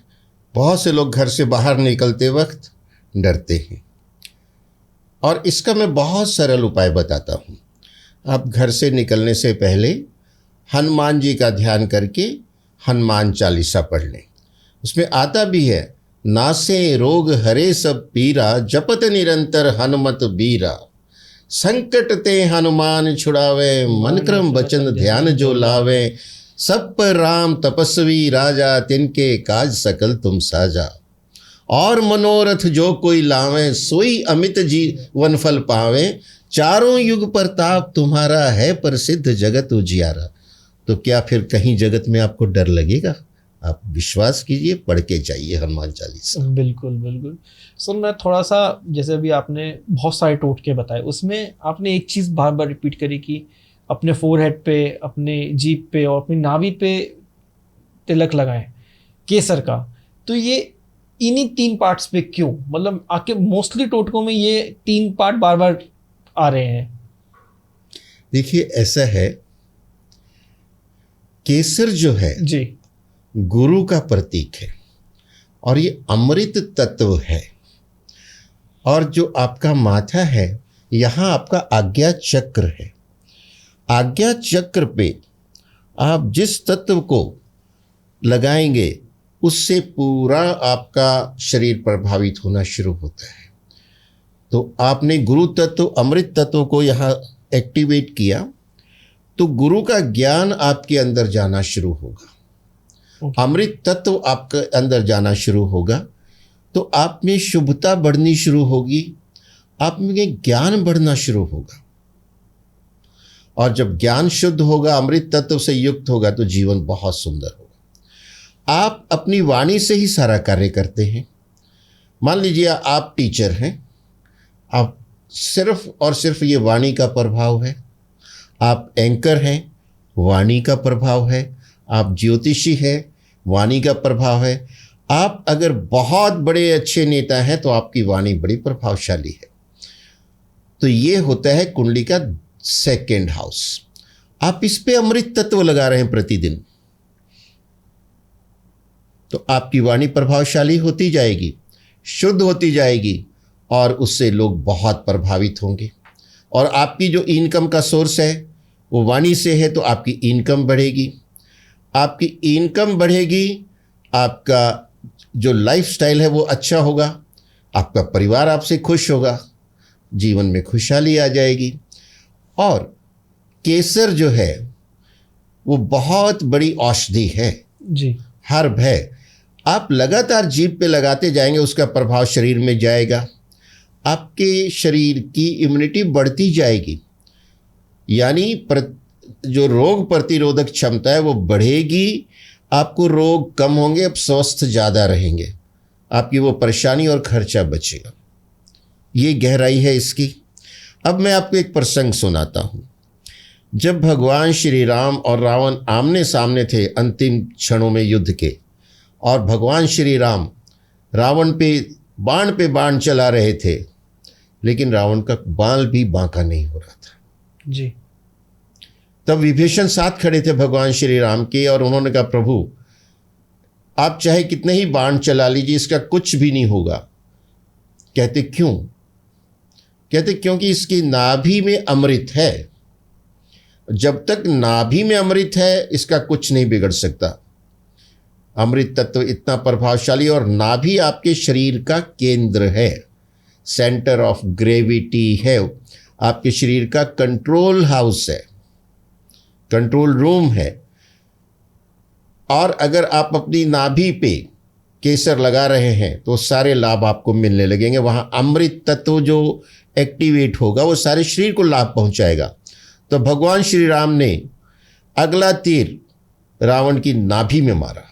बहुत से लोग घर से बाहर निकलते वक्त डरते हैं और इसका मैं बहुत सरल उपाय बताता हूँ। आप घर से निकलने से पहले हनुमान जी का ध्यान करके हनुमान चालीसा पढ़ लें। उसमें आता भी है, नासे रोग हरे सब पीरा, जपत निरंतर हनुमत बीरा, संकट ते हनुमान छुड़ावे, मन क्रम बचन ध्यान जो लावे, सब पर राम तपस्वी राजा, तिनके काज सकल तुम साजा, और मनोरथ जो कोई लावे, सोई अमित जीवन फल पावे, चारों युग प्रताप तुम्हारा, है प्रसिद्ध जगत उजियारा। तो क्या फिर कहीं जगत में आपको डर लगेगा? आप विश्वास कीजिए, पढ़ के जाइए हनुमान चालीसा। बिल्कुल बिल्कुल। सर मैं थोड़ा सा, जैसे अभी आपने बहुत सारे टोटके बताए, उसमें आपने एक चीज़ बार बार रिपीट करी कि अपने फोरहेड पे, अपने जीभ पे और अपनी नाभि पे तिलक लगाएं केसर का। तो ये इन्हीं 3 पार्ट्स पे क्यों? मतलब आके मोस्टली टोटकों में ये 3 पार्ट बार बार आ रहे हैं। देखिए, ऐसा है, केसर जो है जी। गुरु का प्रतीक है और ये अमृत तत्व है। और जो आपका माथा है, यहाँ आपका आज्ञा चक्र है। आज्ञा चक्र पे आप जिस तत्व को लगाएंगे उससे पूरा आपका शरीर प्रभावित होना शुरू होता है। तो आपने गुरु तत्व, अमृत तत्व को यहाँ एक्टिवेट किया तो गुरु का ज्ञान आपके अंदर जाना शुरू होगा। अमृत तत्व आपके अंदर जाना शुरू होगा तो आप में शुभता बढ़नी शुरू होगी, आप में ज्ञान बढ़ना शुरू होगा। और जब ज्ञान शुद्ध होगा, अमृत तत्व से युक्त होगा, तो जीवन बहुत सुंदर होगा। आप अपनी वाणी से ही सारा कार्य करते हैं। मान लीजिए आप टीचर हैं, आप सिर्फ और सिर्फ ये वाणी का प्रभाव है। आप एंकर हैं, वाणी का प्रभाव है। आप ज्योतिषी हैं, वाणी का प्रभाव है। आप अगर बहुत बड़े अच्छे नेता हैं तो आपकी वाणी बड़ी प्रभावशाली है। तो ये होता है कुंडली का 2nd हाउस। आप इस पे अमृत तत्व लगा रहे हैं प्रतिदिन, तो आपकी वाणी प्रभावशाली होती जाएगी, शुद्ध होती जाएगी और उससे लोग बहुत प्रभावित होंगे। और आपकी जो इनकम का सोर्स है वो वाणी से है, तो आपकी इनकम बढ़ेगी। आपकी इनकम बढ़ेगी, आपका जो लाइफस्टाइल है वो अच्छा होगा, आपका परिवार आपसे खुश होगा, जीवन में खुशहाली आ जाएगी। और केसर जो है वो बहुत बड़ी औषधि है जी। हर्ब है। आप लगातार जीभ पे लगाते जाएंगे, उसका प्रभाव शरीर में जाएगा, आपके शरीर की इम्यूनिटी बढ़ती जाएगी। यानी जो रोग प्रतिरोधक क्षमता है वो बढ़ेगी, आपको रोग कम होंगे, अब स्वस्थ ज़्यादा रहेंगे, आपकी वो परेशानी और खर्चा बचेगा। ये गहराई है इसकी। अब मैं आपको एक प्रसंग सुनाता हूँ। जब भगवान श्री राम और रावण आमने सामने थे अंतिम क्षणों में युद्ध के, और भगवान श्री राम रावण पे बाण चला रहे थे, लेकिन रावण का बाण भी बांका नहीं हो रहा था जी। तब विभीषण साथ खड़े थे भगवान श्री राम के, और उन्होंने कहा, प्रभु आप चाहे कितने ही बाण चला लीजिए, इसका कुछ भी नहीं होगा। कहते क्यों? कहते क्योंकि इसकी नाभि में अमृत है। जब तक नाभि में अमृत है, इसका कुछ नहीं बिगड़ सकता। अमृत तत्व इतना प्रभावशाली, और नाभि आपके शरीर का केंद्र है, सेंटर ऑफ ग्रेविटी है, आपके शरीर का कंट्रोल हाउस है, कंट्रोल रूम है। और अगर आप अपनी नाभि पे केसर लगा रहे हैं तो सारे लाभ आपको मिलने लगेंगे। वहाँ अमृत तत्व जो एक्टिवेट होगा वो सारे शरीर को लाभ पहुँचाएगा। तो भगवान श्री राम ने अगला तीर रावण की नाभि में मारा,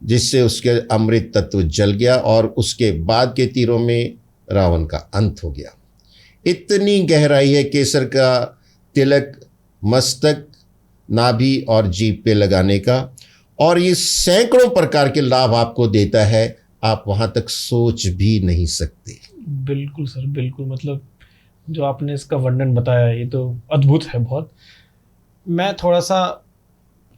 जिससे उसके अमृत तत्व जल गया, और उसके बाद के तीरों में रावण का अंत हो गया। इतनी गहराई है केसर का तिलक मस्तक, नाभि और जीभ पे लगाने का, और ये सैकड़ों प्रकार के लाभ आपको देता है, आप वहाँ तक सोच भी नहीं सकते। बिल्कुल सर, बिल्कुल। मतलब जो आपने इसका वर्णन बताया ये तो अद्भुत है बहुत। मैं थोड़ा सा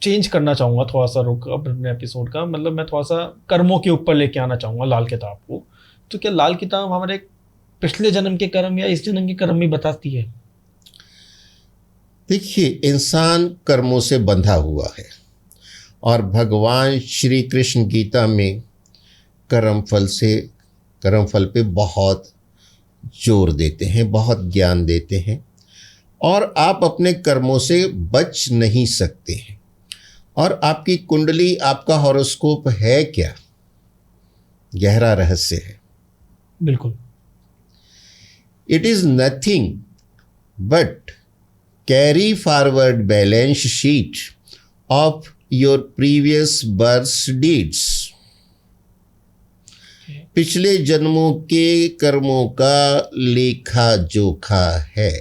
चेंज करना चाहूँगा, थोड़ा सा रुक अपने एपिसोड का, मतलब मैं थोड़ा सा कर्मों के ऊपर लेके आना चाहूँगा लाल किताब को। तो क्या लाल किताब हमारे पिछले जन्म के कर्म या इस जन्म के कर्म भी बताती है? देखिए, इंसान कर्मों से बंधा हुआ है, और भगवान श्री कृष्ण गीता में कर्मफल पे बहुत जोर देते हैं, बहुत ज्ञान देते हैं, और आप अपने कर्मों से बच नहीं सकते हैं। और आपकी कुंडली, आपका हॉरोस्कोप है क्या? गहरा रहस्य है। बिल्कुल। It is nothing but carry forward balance sheet of your previous birth deeds. पिछले जन्मों के कर्मों का लेखा जोखा है।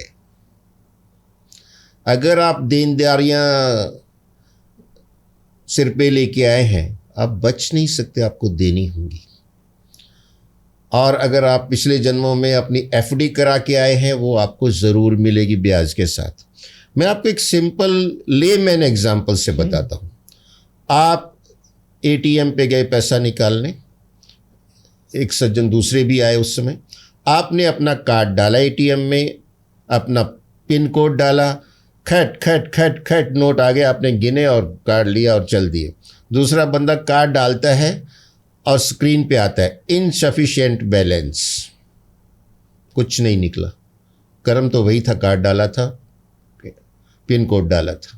अगर आप देनदारियां सिर पे लेके आए हैं, आप बच नहीं सकते, आपको देनी होंगी। और अगर आप पिछले जन्मों में अपनी एफडी करा के आए हैं, वो आपको ज़रूर मिलेगी ब्याज के साथ। मैं आपको एक सिंपल लेमैन एग्जांपल से बताता हूँ। आप एटीएम पे गए पैसा निकालने, एक सज्जन दूसरे भी आए उस समय, आपने अपना कार्ड डाला एटीएम में, अपना पिन कोड डाला, खट खट खट खट नोट आ गया, आपने गिने और कार्ड लिया और चल दिए। दूसरा बंदा कार्ड डालता है और स्क्रीन पे आता है इनसफिशिएंट बैलेंस, कुछ नहीं निकला। कर्म तो वही था, कार्ड डाला था, पिन कोड डाला था।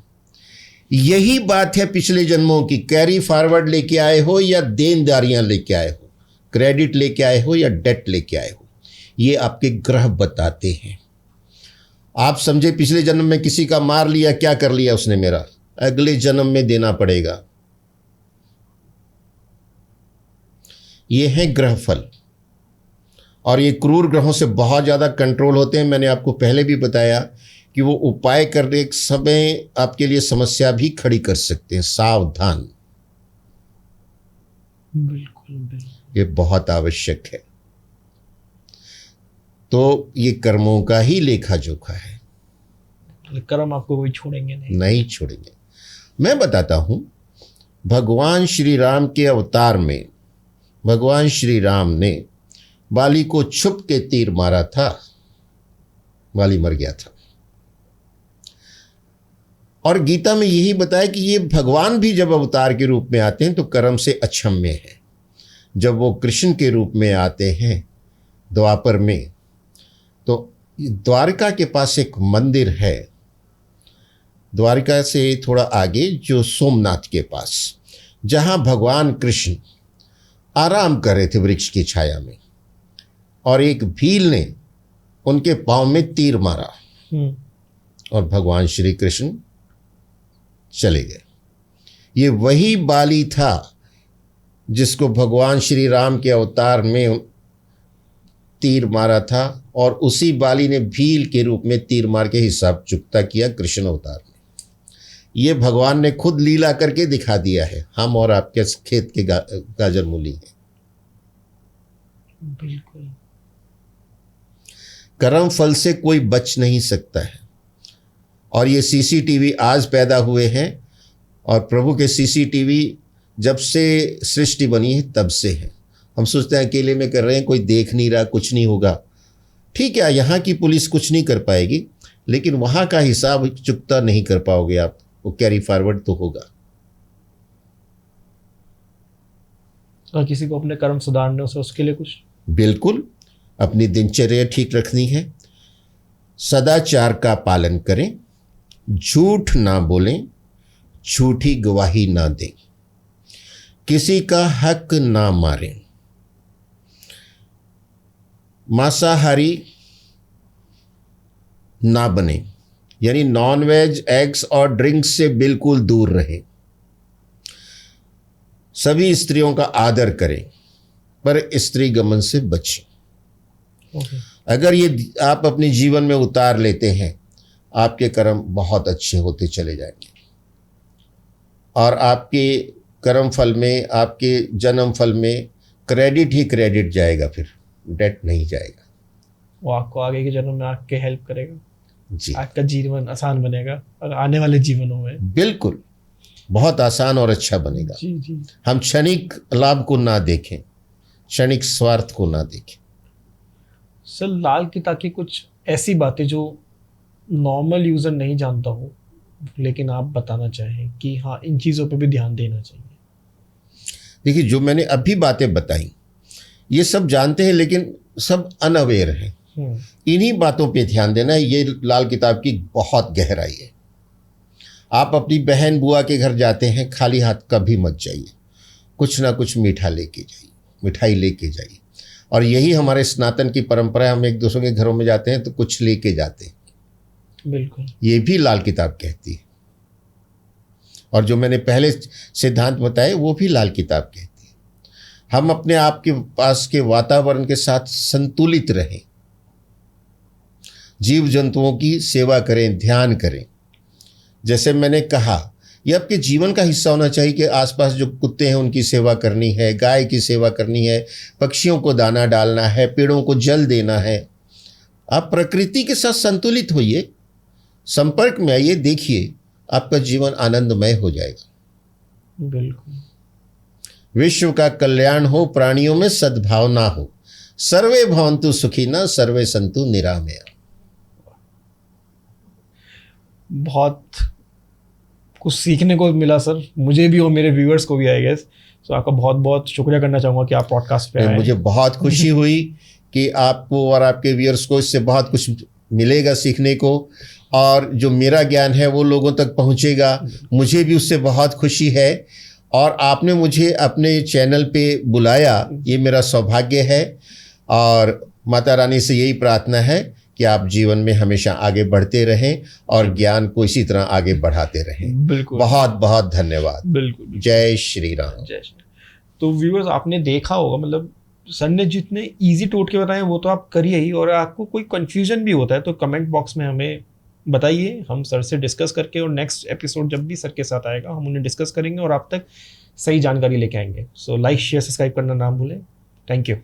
यही बात है पिछले जन्मों की। कैरी फॉरवर्ड लेके आए हो या देनदारियां लेके आए हो, क्रेडिट लेके आए हो या डेट लेके आए हो, ये आपके ग्रह बताते हैं। आप समझे पिछले जन्म में किसी का मार लिया, क्या कर लिया उसने मेरा, अगले जन्म में देना पड़ेगा। ये है ग्रह फल, और ये क्रूर ग्रहों से बहुत ज़्यादा कंट्रोल होते हैं। मैंने आपको पहले भी बताया कि वो उपाय करने के समय आपके लिए समस्या भी खड़ी कर सकते हैं। सावधान, बिल्कुल बिल्कुल। ये बहुत आवश्यक है। तो ये कर्मों का ही लेखा जोखा है, कर्म आपको कोई छोड़ेंगे नहीं छोड़ेंगे। मैं बताता हूं, भगवान श्री राम के अवतार में भगवान श्री राम ने बाली को छुप के तीर मारा था, बाली मर गया था। और गीता में यही बताया कि ये भगवान भी जब अवतार के रूप में आते हैं तो कर्म से अक्षम्य है। जब वो कृष्ण के रूप में आते हैं द्वापर में, तो द्वारका के पास एक मंदिर है, द्वारका से थोड़ा आगे, जो सोमनाथ के पास, जहाँ भगवान कृष्ण आराम कर रहे थे वृक्ष की छाया में, और एक भील ने उनके पाँव में तीर मारा और भगवान श्री कृष्ण चले गए। ये वही बाली था जिसको भगवान श्री राम के अवतार में तीर मारा था, और उसी बाली ने भील के रूप में तीर मार के हिसाब चुकता किया कृष्ण अवतार में। ये भगवान ने खुद लीला करके दिखा दिया है। हम और आपके खेत के गाजर मूली हैं। बिल्कुल। कर्म फल से कोई बच नहीं सकता है। और ये सीसीटीवी आज पैदा हुए हैं, और प्रभु के सीसीटीवी जब से सृष्टि बनी है तब से है। हम सोचते हैं अकेले में कर रहे हैं, कोई देख नहीं रहा, कुछ नहीं होगा। ठीक है, यहाँ की पुलिस कुछ नहीं कर पाएगी, लेकिन वहाँ का हिसाब चुकता नहीं कर पाओगे आप। वो कैरी फॉरवर्ड तो होगा। और किसी को अपने कर्म सुधारने हो, उसके लिए कुछ बिल्कुल अपनी दिनचर्या ठीक रखनी है, सदाचार का पालन करें, झूठ ना बोलें, झूठी गवाही ना दें, किसी का हक ना मारें, मांसाहारी ना बने, यानी नॉनवेज, एग्स और ड्रिंक्स से बिल्कुल दूर रहें, सभी स्त्रियों का आदर करें, पर स्त्री गमन से बचें। अगर ये आप अपने जीवन में उतार लेते हैं, आपके कर्म बहुत अच्छे होते चले जाएंगे, और आपके कर्म फल में, आपके जन्म फल में क्रेडिट ही क्रेडिट जाएगा, फिर डेट नहीं जाएगा। वो आपको आगे के जन्म में आपके हेल्प करेगा जी, आपका जीवन आसान बनेगा, और आने वाले जीवनों में बिल्कुल बहुत आसान और अच्छा बनेगा। जी जी। हम क्षणिक लाभ को ना देखें, क्षणिक स्वार्थ को ना देखें। सर, लाल किताब की कुछ ऐसी बातें जो नॉर्मल यूज़र नहीं जानता हो, लेकिन आप बताना चाहें कि हाँ, इन चीज़ों पे भी ध्यान देना चाहिए। देखिए, जो मैंने अभी बातें बताई ये सब जानते हैं, लेकिन सब अनअवेयर हैं। इन्हीं बातों पे ध्यान देना है। ये लाल किताब की बहुत गहराई है। आप अपनी बहन बुआ के घर जाते हैं, खाली हाथ कभी मत जाइए, कुछ ना कुछ मीठा लेके जाइए, मिठाई लेके जाइए। और यही हमारे सनातन की परंपरा है, हम एक दूसरों के घरों में जाते हैं तो कुछ लेके जाते हैं। बिल्कुल। ये भी लाल किताब कहती है, और जो मैंने पहले सिद्धांत बताए वो भी लाल किताब कहती है। हम अपने आप के पास के वातावरण के साथ संतुलित रहें, जीव जंतुओं की सेवा करें, ध्यान करें। जैसे मैंने कहा, ये आपके जीवन का हिस्सा होना चाहिए कि आसपास जो कुत्ते हैं उनकी सेवा करनी है, गाय की सेवा करनी है, पक्षियों को दाना डालना है, पेड़ों को जल देना है। आप प्रकृति के साथ संतुलित होइए, संपर्क में आइए, देखिए आपका जीवन आनंदमय हो जाएगा। बिल्कुल। विश्व का कल्याण हो, प्राणियों में सद्भावना हो, सर्वे भवन्तु सुखिनः सर्वे सन्तु निरामया। बहुत कुछ सीखने को मिला सर, मुझे भी और मेरे व्यूअर्स को भी, आई गेस। तो आपका बहुत बहुत शुक्रिया करना चाहूँगा कि आप पॉडकास्ट पे आए। मुझे बहुत खुशी हुई कि आपको और आपके व्यूअर्स को इससे बहुत कुछ मिलेगा सीखने को, और जो मेरा ज्ञान है वो लोगों तक पहुंचेगा। मुझे भी उससे बहुत खुशी है, और आपने मुझे अपने चैनल पे बुलाया, ये मेरा सौभाग्य है। और माता रानी से यही प्रार्थना है कि आप जीवन में हमेशा आगे बढ़ते रहें और ज्ञान को इसी तरह आगे बढ़ाते रहें। बिल्कुल। बहुत बहुत धन्यवाद। बिल्कुल। जय श्री राम। जय श्री। तो व्यूअर्स, आपने देखा होगा, मतलब सर ने जितने इजी टोटके बताए वो तो आप करिए ही, और आपको कोई कंफ्यूजन भी होता है तो कमेंट बॉक्स में हमें बताइए, हम सर से डिस्कस करके, और नेक्स्ट एपिसोड जब भी सर के साथ आएगा हम उन्हें डिस्कस करेंगे और आप तक सही जानकारी लेके आएंगे। सो लाइक, शेयर, सब्सक्राइब करना ना भूलें। Thank you.